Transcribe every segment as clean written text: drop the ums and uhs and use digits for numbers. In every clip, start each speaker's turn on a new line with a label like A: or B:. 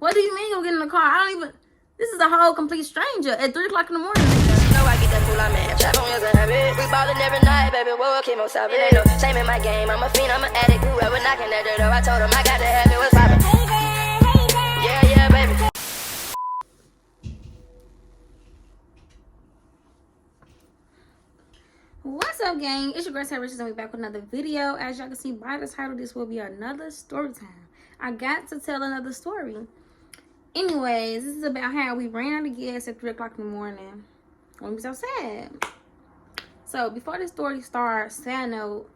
A: What do you mean you'll get in the car? I don't even... This is a whole complete stranger at 3 o'clock in the morning.
B: You know I get that fool, I'm in. Trap on yours and habit. We ballin' every night, baby. Whoa, keep on stopping. Ain't no shame in my game. I'm a fiend, I'm an addict. Whoever knocking at the door, I told him I got to have it. What's poppin'? Yeah, baby.
A: What's up, gang? It's your girl TheRichezLife, and we're back with another video. As y'all can see by the title, this will be another story time. I got to tell another story. Anyways, this is about how we ran out of gas at 3 o'clock in the morning when we was outside. So before this story starts, side note,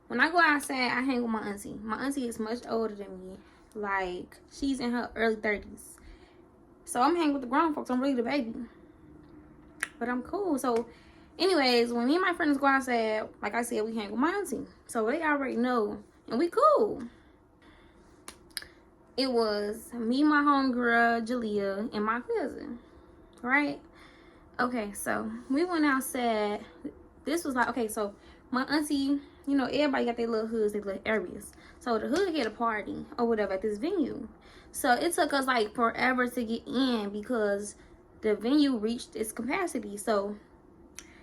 A: when I go outside, I hang with my auntie. My auntie is much older than me. Like, she's in her early 30s. So I'm hanging with the grown folks. I'm really the baby. But I'm cool. So anyways, when me and my friends go outside, like I said, we hang with my auntie. So they already know. And we cool. It was me, my homegirl, Jalea, and my cousin. Right? Okay, so we went outside. This was like, okay, so my auntie, you know, everybody got their little hoods, their little areas. So the hood had a party or whatever at this venue. So it took us like forever to get in because the venue reached its capacity. So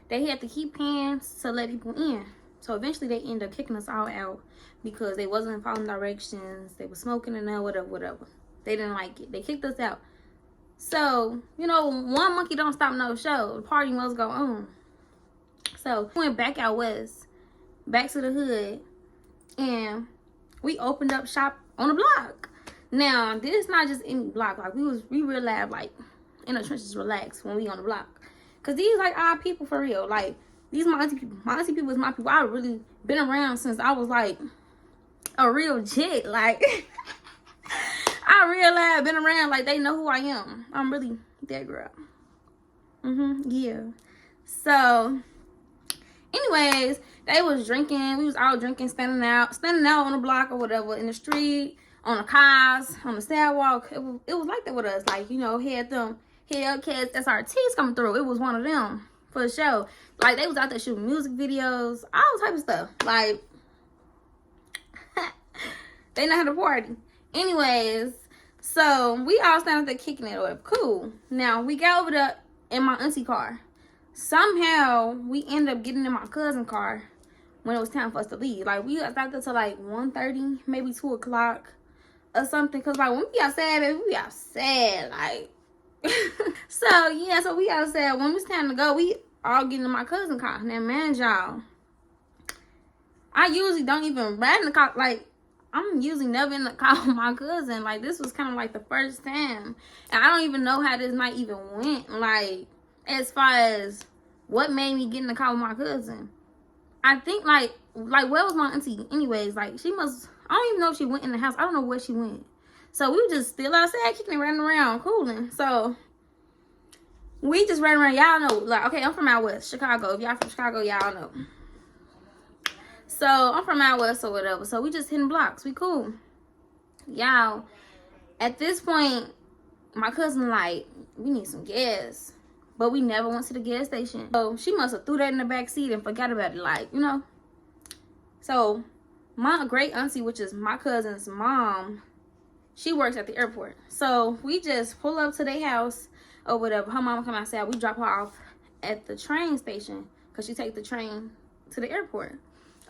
A: they had to keep paying to let people in. So eventually they ended up kicking us all out because they wasn't following directions. They were smoking and whatever. They didn't like it. They kicked us out. So, you know, one monkey don't stop no show. The party must go on. So we went back out west, back to the hood, and we opened up shop on the block. Now, this is not just any block. Like, we realized, like, in the trenches relax when we on the block. Because these, like, our people for real. Like, these my auntie people. My auntie people is my people. I've really been around since I was, like, a real chick. Like, I realized I've been around. Like, they know who I am. I'm really that girl. Yeah. So, anyways, they was drinking. We was all drinking, standing out on the block or whatever, in the street, on the cars, on the sidewalk. It was like that with us. Like, you know, had them Hellcats, SRTs coming through. It was one of them for the show. Like, they was out there shooting music videos, all type of stuff. Like, they know how to party. Anyways, so we all stand out there kicking it up. Cool. Now, we got over there in my auntie car. Somehow, we ended up getting in my cousin's car when it was time for us to leave. Like, we got out there till like 1:30, maybe 2 o'clock or something. Because, like, when we be outside, baby, we be outside. Like, so, yeah, so we outside. When it's time to go, we all get in my cousin's car. Now, man, y'all, I usually don't even ride in the car. Like, I'm usually never in the car with my cousin. Like, this was kind of like the first time. And I don't even know how this night even went. Like, as far as what made me get in the car with my cousin. I think, like where was my auntie? Anyways, like, she must, I don't even know if she went in the house. I don't know where she went. So, we were just still outside, kicking it, running around, cooling. So, we just ran around. Y'all know, like, okay, I'm from out west, Chicago. If y'all from Chicago, y'all know. So, I'm from out west or whatever. So, we just hitting blocks. We cool. Y'all, at this point, my cousin, like, we need some gas. But we never went to the gas station. So, she must have threw that in the back seat and forgot about it, like, you know. So, my great auntie, which is my cousin's mom, she works at the airport. So, we just pull up to their house or whatever. Her mama come outside. We drop her off at the train station because she take the train to the airport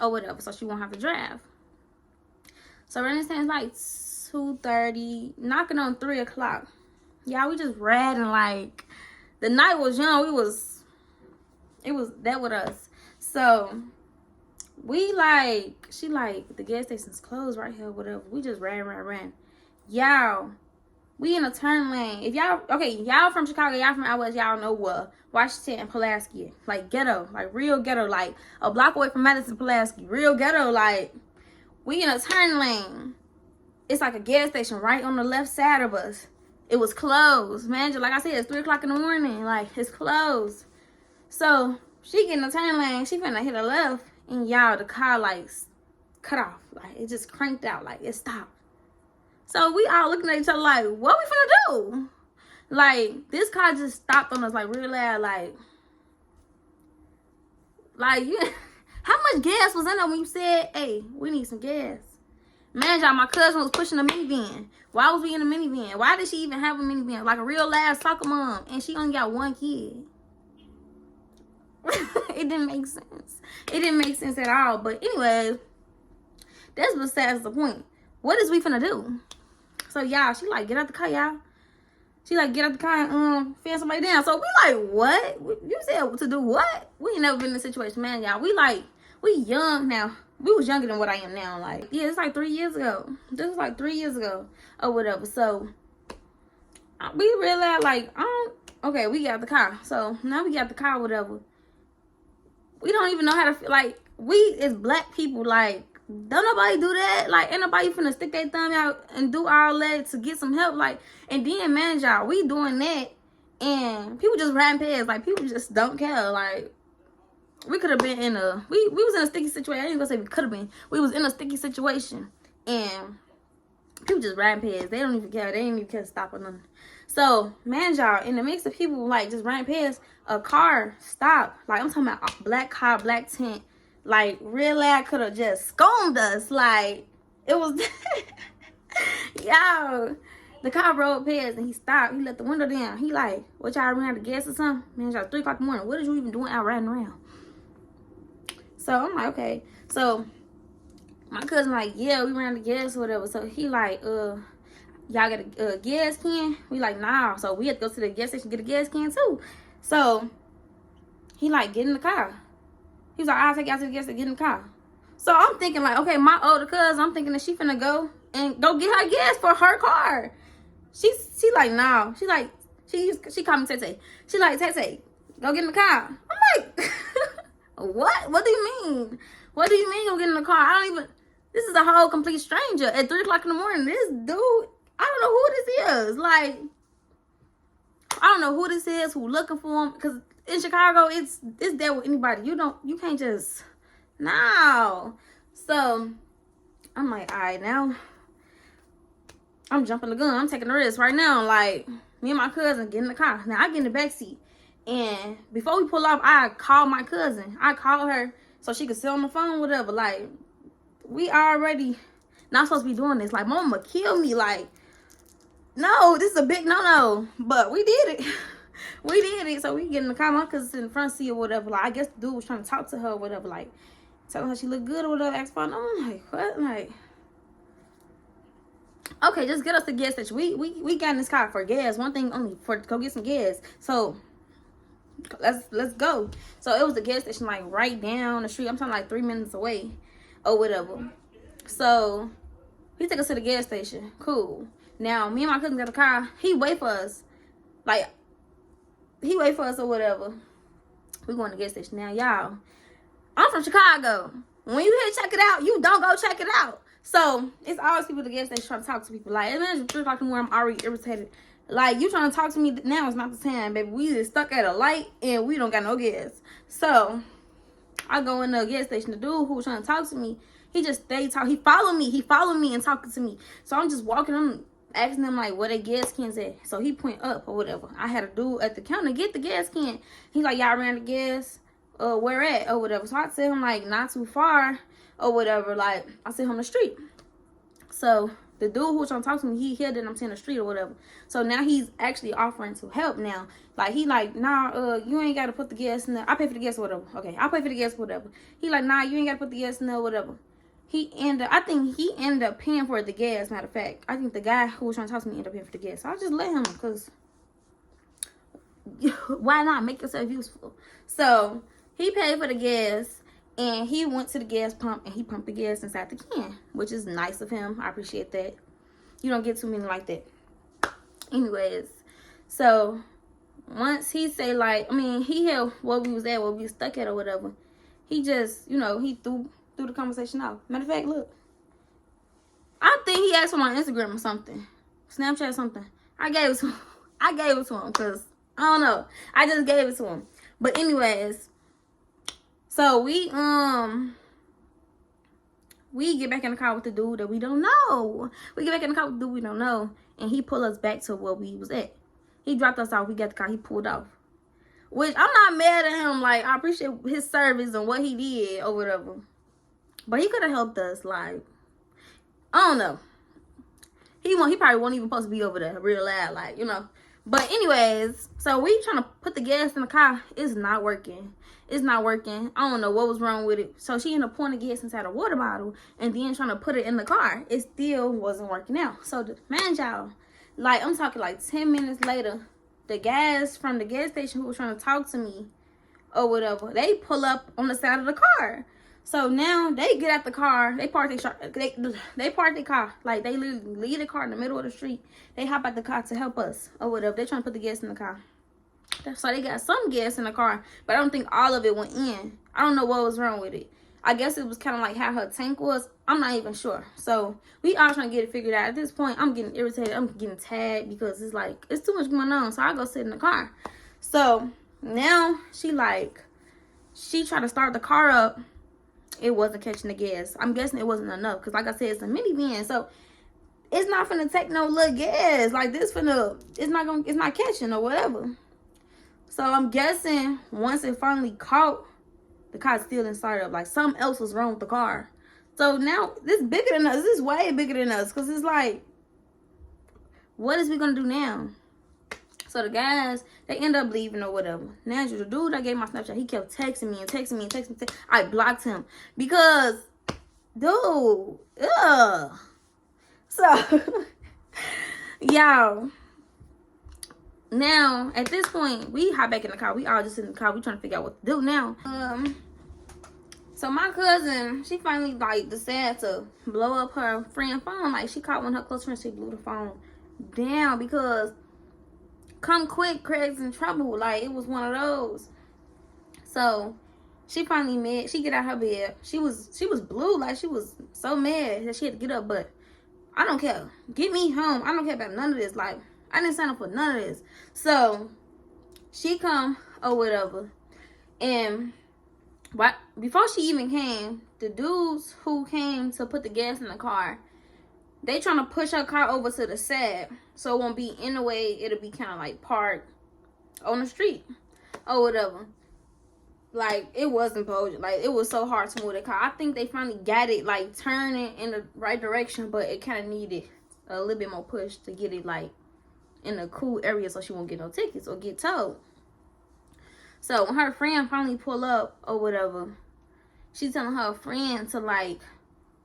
A: or whatever, so she won't have to drive. So, right now it's like 2:30, knocking on 3 o'clock. Y'all, we just riding like... The night was young. It was that with us. So, we like, she like, the gas station's closed right here, whatever. We just ran. Y'all, we in a turn lane. If y'all, okay, y'all from Chicago, y'all from out west, y'all know what. Washington and Pulaski. Like, ghetto. Like, real ghetto. Like, a block away from Madison, Pulaski. Real ghetto. Like, we in a turn lane. It's like a gas station right on the left side of us. It was closed, man. Just like I said, it's 3 o'clock in the morning. Like, it's closed. So, she get in the turn lane. She finna hit a left. And y'all, the car, like, cut off. Like, it just cranked out. Like, it stopped. So, we all looking at each other like, what we finna do? Like, this car just stopped on us, like, real loud. Like, you, how much gas was in there when you said, hey, we need some gas? Man, y'all, my cousin was pushing a minivan. Why was we in a minivan? Why did she even have a minivan? Like a real ass soccer mom. And she only got one kid. It didn't make sense. It didn't make sense at all. But anyways, that's besides the point. What is we finna do? So y'all, she like, get out the car, y'all. She like, get out the car and fan somebody down. So we like, what? You said to do what? We ain't never been in this situation, man, y'all. We young now. We was younger than what I am now. Like, yeah, it's like 3 years ago. This was like 3 years ago or whatever. So we realized, like, okay, we got the car. So now we got the car, whatever. We don't even know how to feel. Like, we as black people, like, don't nobody do that. Like, ain't nobody finna stick their thumb out and do all that to get some help. Like, and then, man, y'all, we doing that and people just riding past. Like, people just don't care. Like, we could have been in a, we was in a sticky situation. I ain't gonna say we could have been. We was in a sticky situation and people just riding past. They don't even care. They ain't even care to stop or nothing. So, man, y'all, in the mix of people, like, just riding past, a car stopped. Like, I'm talking about a black car, black tent. Like, real lad could have just scomed us. Like, it was, yo, the car rolled past and he stopped. He let the window down. He like, what, y'all ran out of gas or something? Man, y'all, 3 o'clock in the morning. What are you even doing out riding around? So I'm like, okay. So my cousin like, yeah, we ran out of gas or whatever. So he like, y'all got a gas can? We like, nah. So we had to go to the gas station and get a gas can too. So he like, get in the car. He was like, I'll take y'all to the gas station, get in the car. So I'm thinking like, okay, my older cousin, I'm thinking that she finna go and go get her gas for her car. She like, no. She like, she called me Tay. She like, Tay, go get in the car. I'm like, what? What do you mean? What do you mean go get in the car? I don't even, this is a whole complete stranger at 3 o'clock in the morning. This dude, I don't know who this is. Like, I don't know who this is, who looking for him. Because in Chicago, it's there with anybody. You can't just, no. So, I'm like, all right, now, I'm jumping the gun. I'm taking the risk right now. Like, me and my cousin get in the car. Now, I get in the back seat. And before we pull off, I called my cousin. I called her so she could sit on the phone, whatever. Like, we already not supposed to be doing this. Like, mama kill me. Like, no, this is a big no-no. But we did it. We did it. So we get in the car. My cousin's in the front seat or whatever. Like, I guess the dude was trying to talk to her or whatever. Like, telling her she looked good or whatever. Ask for her. I'm like, what? Like, okay, just get us the gas station. We got in this car for gas. One thing only, for to go get some gas. So let's go. So it was the gas station like right down the street. I'm talking like 3 minutes away or whatever. So he took us to the gas station. Cool. Now me and my cousin got the car. He wait for us. Like, he wait for us or whatever. We going to the gas station. Now, y'all, I'm from Chicago. When you hear check it out, you don't go check it out. So it's always people at the gas station trying to talk to people. Like, imagine 3 o'clock in the morning, I'm already irritated. Like, you trying to talk to me now is not the time, baby. We just stuck at a light and we don't got no gas. So I go in the gas station. The dude who was trying to talk to me, he just stayed talking. He followed me and talking to me. So I'm just walking. I'm asking him like, where they gas cans at? So he point up or whatever. I had a dude at the counter get the gas can. He like, y'all ran the gas. Where at or whatever. So I tell him like, not too far or whatever. Like, I sent him the street. So the dude who was trying to talk to me, he heard that I'm saying the street or whatever. So now he's actually offering to help now. Like, he like, nah, you ain't got to put the gas in there. I pay for the gas or whatever. Okay, I'll pay for the gas or whatever. He like, nah, you ain't got to put the gas in there or whatever. I think he ended up paying for the gas, matter of fact. I think the guy who was trying to talk to me ended up paying for the gas. So I just let him, because why not? Make yourself useful. So he paid for the gas. And he went to the gas pump and he pumped the gas inside the can, which is nice of him. I appreciate that. You don't get too many like that. Anyways, so once he say like, I mean, he had where we was at, where we was stuck at or whatever. He just, you know, he threw the conversation off. Matter of fact, look. I think he asked for my Instagram or something. Snapchat or something. I gave it to him because, I don't know. I just gave it to him. But anyways, so we get back in the car with the dude that we don't know. We get back in the car with the dude we don't know. And he pulled us back to where we was at. He dropped us off. We got the car. He pulled off. Which, I'm not mad at him. Like, I appreciate his service and what he did or whatever. But he could have helped us. Like, I don't know. He probably won't even supposed to be over there real loud, like, you know. But anyways, so we trying to put the gas in the car. It's not working. It's not working. I don't know what was wrong with it. So she ended up pouring the gas inside a water bottle and then trying to put it in the car. It still wasn't working out. So, man, y'all, like, I'm talking like 10 minutes later, the gas from the gas station who was trying to talk to me or whatever, they pull up on the side of the car. So now they get out the car, they park their car, like they literally leave the car in the middle of the street. They hop out the car to help us or whatever. They trying to put the gas in the car. So they got some gas in the car, but I don't think all of it went in. I don't know what was wrong with it. I guess it was kind of like how her tank was. I'm not even sure. So we all trying to get it figured out. At this point, I'm getting irritated. I'm getting tagged because it's like, it's too much going on. So I go sit in the car. So now she tried to start the car up. It wasn't catching the gas. I'm guessing it wasn't enough because, like I said, it's a minivan, so it's not finna take no little gas like this. It's not catching or whatever. So I'm guessing once it finally caught, the car still didn't start up. Like something else was wrong with the car. So now this is bigger than us. This is way bigger than us because it's like, what is we gonna do now? So the guys, they end up leaving or whatever. Now, the dude I gave my Snapchat, he kept texting me. I blocked him because, dude, ugh. So, y'all, now, at this point, we hop back in the car. We all just in the car. We trying to figure out what to do now. So my cousin, she finally, like, decided to blow up her friend's phone. Like, she called one of her close friends. She blew the phone down because, come quick, Craig's in trouble. Like, it was one of those. So she finally mad. She get out her bed. She was blue. Like, she was so mad that she had to get up. But I don't care. Get me home. I don't care about none of this. Like, I didn't sign up for none of this. So she come or whatever. And before she even came, the dudes who came to put the gas in the car, they trying to push her car over to the side so it won't be in the way. It'll be kind of like parked on the street or whatever. Like, it wasn't supposed, like, it was so hard to move the car. I think they finally got it, like, turning in the right direction, but it kind of needed a little bit more push to get it, like, in a cool area so she won't get no tickets or get towed. So when her friend finally pull up or whatever, she's telling her friend to, like,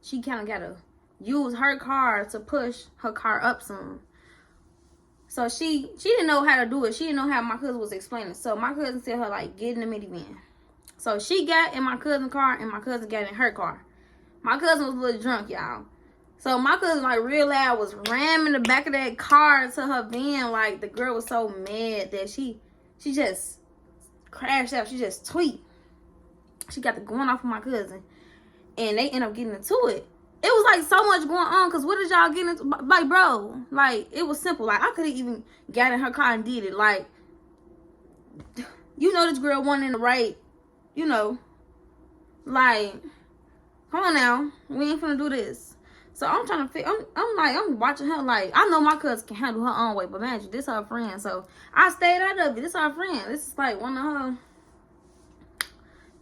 A: she kind of got to use her car to push her car up some. So she didn't know how to do it. She didn't know how my cousin was explaining. So my cousin said her, like, get in the minivan. So she got in my cousin's car and my cousin got in her car. My cousin was a little drunk, y'all. So my cousin, like, real loud was ramming the back of that car to her van. Like, the girl was so mad that she just crashed out. She just tweet. She got the going off of my cousin. And they end up getting into it. It was, like, so much going on. Because what did y'all get into? Like, bro. Like, it was simple. Like, I could have even got in her car and did it. Like, you know this girl wasn't in the right, you know. Like, come on now. We ain't finna do this. So I'm trying to figure, I'm watching her. Like, I know my cousin can handle her own way. But imagine, this her friend. So I stayed out of it. This her friend. This is like one of her,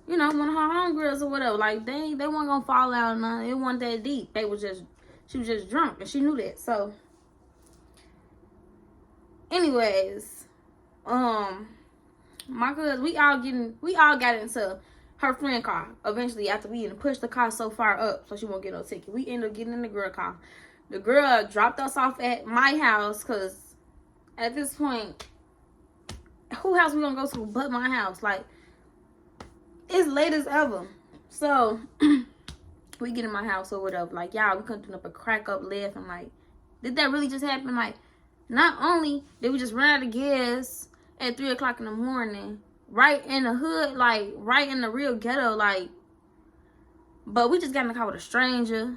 A: you know, one of her homegirls or whatever. Like, they weren't gonna fall out or nothing. It wasn't that deep. She was just drunk, and she knew that. So, anyways, my cousin, we all got into her friend car eventually after we didn't push the car so far up so she won't get no ticket. We ended up getting in the girl car. The girl dropped us off at my house because at this point, who house we gonna go to but my house? Like, it's late as ever. So we get in my house or whatever. Like, y'all, we couldn't do up a crack up laughing. Like, did that really just happen? Like, not only did we just run out of gas at 3 o'clock in the morning, right in the hood, like, right in the real ghetto, like, but we just got in the car with a stranger.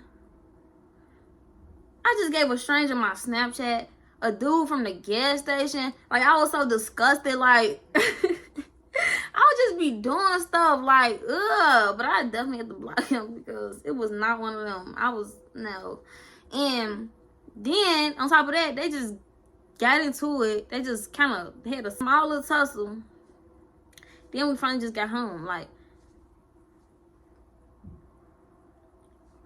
A: I just gave a stranger my Snapchat. A dude from the gas station. Like, I was so disgusted, like, I would just be doing stuff, like, ugh, but I definitely had to block him because it was not one of them. No. And then, on top of that, they just got into it. They just kind of had a small little tussle. Then we finally just got home. Like,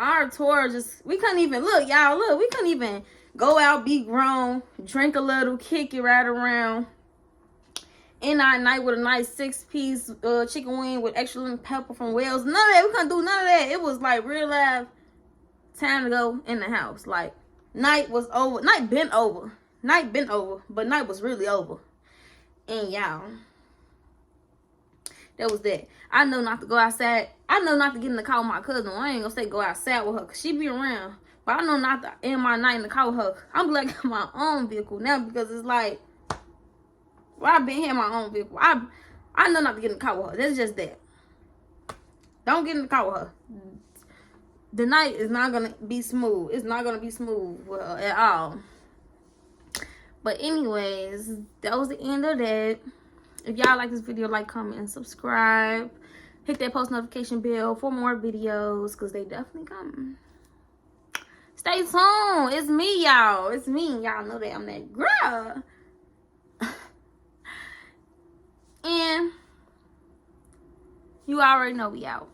A: our tour just, we couldn't even, look, y'all, look, we couldn't even go out, be grown, drink a little, kick it right around. In our night with a nice 6-piece chicken wing with extra lemon pepper from Wells. None of that. We couldn't do none of that. It was like real life time to go in the house. Like, night was over. Night been over. Night been over. But night was really over. And y'all, that was that. I know not to go outside. I know not to get in the car with my cousin. Well, I ain't gonna say go outside with her, because she be around. But I know not to end my night in the car with her. I'm glad I got my own vehicle now, because it's like, well, I've been here in my own vehicle. I know not to get in the car with her. That's just that. Don't get in the car with her. The night is not going to be smooth. It's not going to be smooth with her at all. But anyways, that was the end of that. If y'all like this video, like, comment, and subscribe. Hit that post notification bell for more videos, because they definitely coming. Stay tuned. It's me, y'all. It's me. Y'all know that I'm that girl. And you already know we out.